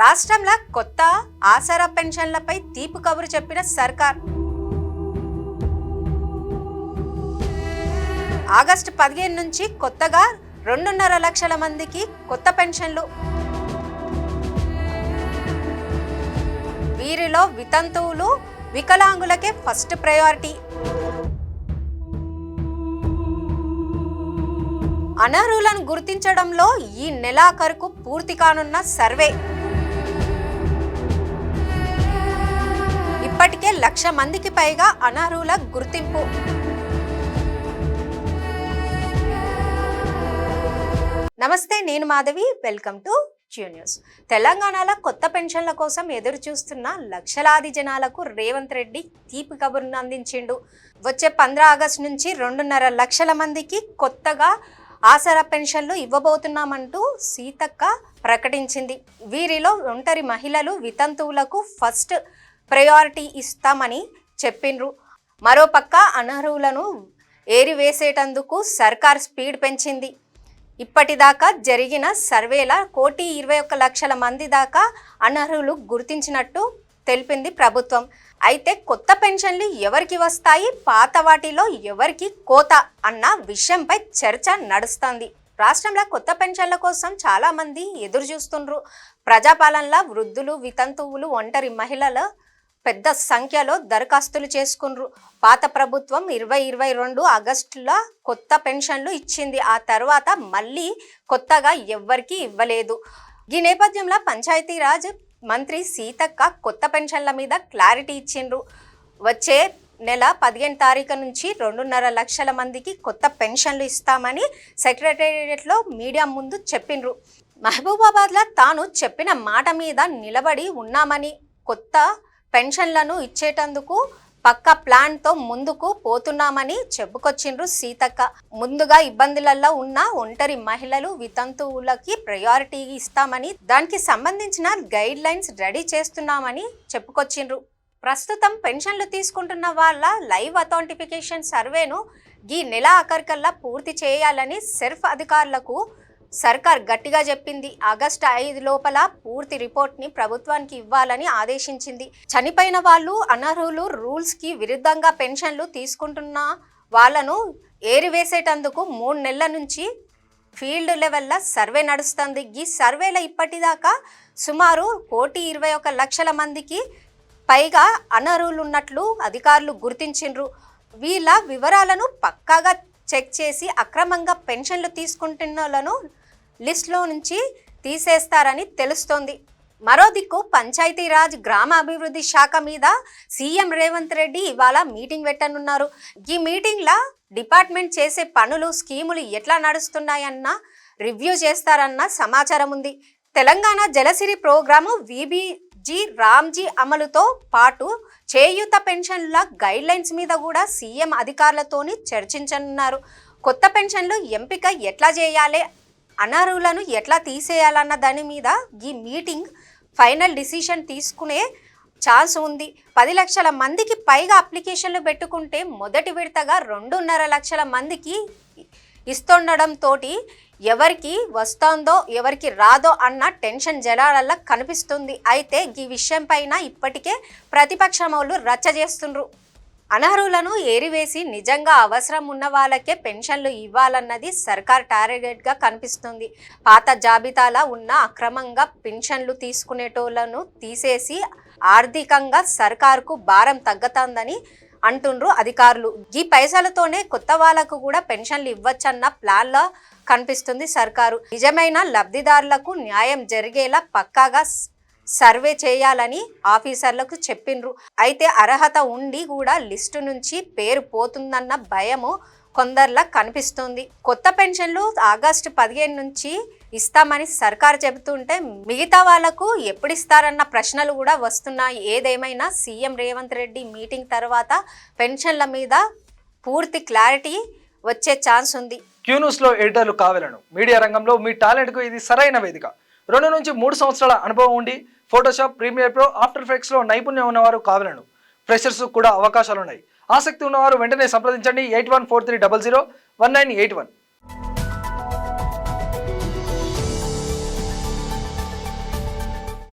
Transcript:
రాష్ట్రంలో కొత్త ఆసరా పెన్షన్లపై తీపి కబురు చెప్పిన సర్కార్. ఆగస్టు 15 నుంచి కొత్తగా 2.5 లక్షల మందికి కొత్త పెన్షన్లు. వీరిలో వితంతువులు, వికలాంగులకే ఫస్ట్ ప్రయారిటీ. అనర్హులను గుర్తించడంలో ఈ నెలాఖరుకు పూర్తి కానున్న సర్వే. ఇప్పటికే 1,00,000 మందికి పైగా అనర్హుల గుర్తింపు. నమస్తే, నేను Madhavi. Welcome to Jio news. తెలంగాణలో కొత్త పెన్షన్ల కోసం ఎదురు చూస్తున్న లక్షలాది జనాలకు రేవంత్ రెడ్డి తీపి కబురును అందించిండు. వచ్చే 15 ఆగస్టు నుంచి 2.5 లక్షల మందికి కొత్తగా ఆసరా పెన్షన్లు ఇవ్వబోతున్నామంటూ సీతక్క ప్రకటించింది. వీరిలో ఒంటరి మహిళలు, వితంతువులకు ఫస్ట్ ప్రయారిటీ ఇస్తామని చెప్పిండ్రు. మరోపక్క అనర్హులను ఏరివేసేటందుకు సర్కార్ స్పీడ్ పెంచింది. ఇప్పటిదాకా జరిగిన సర్వేల 1,21,00,000 మంది దాకా అనర్హులు గుర్తించినట్టు తెలిపింది ప్రభుత్వం. అయితే కొత్త పెన్షన్లు ఎవరికి వస్తాయి, పాత వాటిలో ఎవరికి కోత అన్న విషయంపై చర్చ నడుస్తుంది. రాష్ట్రంలో కొత్త పెన్షన్ల కోసం చాలా మంది ఎదురు చూస్తుండ్రు. ప్రజాపాలనలో వృద్ధులు, వితంతువులు, ఒంటరి మహిళలు పెద్ద సంఖ్యలో దరఖాస్తులు చేసుకుండ్రు. పాత ప్రభుత్వం 2022 ఆగస్టులో కొత్త పెన్షన్లు ఇచ్చింది. ఆ తర్వాత మళ్ళీ కొత్తగా ఎవ్వరికి ఇవ్వలేదు. ఈ నేపథ్యంలో పంచాయతీరాజ్ మంత్రి సీతక్క కొత్త పెన్షన్ల మీద క్లారిటీ ఇచ్చిండ్రు. వచ్చే నెల 15 తారీఖు నుంచి 2.5 లక్షల మందికి కొత్త పెన్షన్లు ఇస్తామని సెక్రటేరియట్లో మీడియా ముందు చెప్పిండ్రు. మహబూబాబాద్లో తాను చెప్పిన మాట మీద నిలబడి ఉన్నామని, కొత్త పెన్షన్లను ఇచ్చేటందుకు పక్క ప్లాన్తో ముందుకు పోతున్నామని చెప్పుకొచ్చిండ్రు సీతక్క. ముందుగా ఇబ్బందులలో ఉన్న ఒంటరి మహిళలు, వితంతువులకి ప్రయారిటీ ఇస్తామని, దానికి సంబంధించిన గైడ్ లైన్స్ రెడీ చేస్తున్నామని చెప్పుకొచ్చిండ్రు. ప్రస్తుతం పెన్షన్లు తీసుకుంటున్న వాళ్ళ లైవ్ అథెంటిఫికేషన్ సర్వేను ఈ నెల ఆఖరికల్లా పూర్తి చేయాలని సెర్ఫ్ అధికారులకు సర్కార్ గట్టిగా చెప్పింది. ఆగస్టు 5 లోపల పూర్తి రిపోర్ట్ని ప్రభుత్వానికి ఇవ్వాలని ఆదేశించింది. చనిపోయిన వాళ్ళు, అనర్హులు, రూల్స్కి విరుద్ధంగా పెన్షన్లు తీసుకుంటున్న వాళ్ళను ఏరివేసేటందుకు 3 నెలల నుంచి ఫీల్డ్ లెవెల్లో సర్వే నడుస్తుంది. ఈ సర్వేలో ఇప్పటిదాకా సుమారు 1,21,00,000 మందికి పైగా అనర్హులు ఉన్నట్లు అధికారులు గుర్తించిండ్రు. వీళ్ళ వివరాలను పక్కాగా చెక్ చేసి అక్రమంగా పెన్షన్లు తీసుకుంటున్నలను లిస్టులో నుంచి తీసేస్తారని తెలుస్తోంది. మరో దిక్కు పంచాయతీరాజ్ గ్రామాభివృద్ధి శాఖ మీద సీఎం రేవంత్ రెడ్డి ఇవాళ మీటింగ్ పెట్టనున్నారు. ఈ మీటింగ్లో డిపార్ట్మెంట్ చేసే పనులు, స్కీములు ఎట్లా నడుస్తున్నాయన్న రివ్యూ చేస్తారన్న సమాచారం ఉంది. తెలంగాణ జలసిరి ప్రోగ్రాము VBG రామ్జీ అమలుతో పాటు చేయూత పెన్షన్ల గైడ్ లైన్స్ మీద కూడా సీఎం అధికారులతోని చర్చించనున్నారు. కొత్త పెన్షన్లు ఎంపిక ఎట్లా చేయాలి, అనర్హులను ఎట్లా తీసేయాలన్న దాని మీద ఈ మీటింగ్ ఫైనల్ డిసిషన్ తీసుకునే ఛాన్స్ ఉంది. 10 లక్షల మందికి పైగా అప్లికేషన్లు పెట్టుకుంటే మొదటి విడతగా 2.5 లక్షల మందికి ఇస్తుండడంతో ఎవరికి వస్తుందో ఎవరికి రాదో అన్న టెన్షన్ జనాలల్లో కనిపిస్తుంది. అయితే ఈ విషయం పైన ఇప్పటికే ప్రతిపక్షములు రచ్చ చేస్తుండ్రు. అనర్హులను ఏరివేసి నిజంగా అవసరం ఉన్న వాళ్ళకే పెన్షన్లు ఇవ్వాలన్నది సర్కార్ టార్గెట్గా కనిపిస్తుంది. పాత జాబితాలో ఉన్న అక్రమంగా పెన్షన్లు తీసుకునేటోళ్లను తీసేసి ఆర్థికంగా సర్కారుకు భారం తగ్గుతుందని అంటుండ్రు అధికారులు. ఈ పైసలతోనే కొత్త వాళ్ళకు కూడా పెన్షన్లు ఇవ్వచ్చన్న ప్లాన్లో కనిపిస్తుంది సర్కారు. నిజమైన లబ్ధిదారులకు న్యాయం జరిగేలా పక్కాగా సర్వే చేయాలని ఆఫీసర్లకు చెప్పిండ్రు. అయితే అర్హత ఉండి కూడా లిస్టు నుంచి పేరు పోతుందన్న భయము కొందరిలా కనిపిస్తుంది. కొత్త పెన్షన్లు ఆగస్టు 15 నుంచి ఇస్తామని సర్కారు చెబుతుంటే మిగతా వాళ్లకు ఎప్పుడు ఇస్తారన్న ప్రశ్నలు కూడా వస్తున్నాయి. ఏదేమైనా సీఎం రేవంత్ రెడ్డి మీటింగ్ తర్వాత పెన్షన్ల మీద పూర్తి క్లారిటీ వచ్చే ఛాన్స్ ఉంది. క్యూ న్యూస్లో ఎడిటర్లు కావాలను మీడియా రంగంలో మీ టాలెంట్కు ఇది సరైన వేదిక. 2 నుంచి 3 సంవత్సరాల అనుభవం ఉండి ఫోటోషాప్, ప్రీమియర్ ప్రో, ఆఫ్టర్ ఎఫెక్ట్స్లో నైపుణ్యం ఉన్నవారు కావాలను. ఫ్రెషర్స్ కూడా అవకాశాలున్నాయి. ఆసక్తి ఉన్నవారు వెంటనే సంప్రదించండి. 8143001981.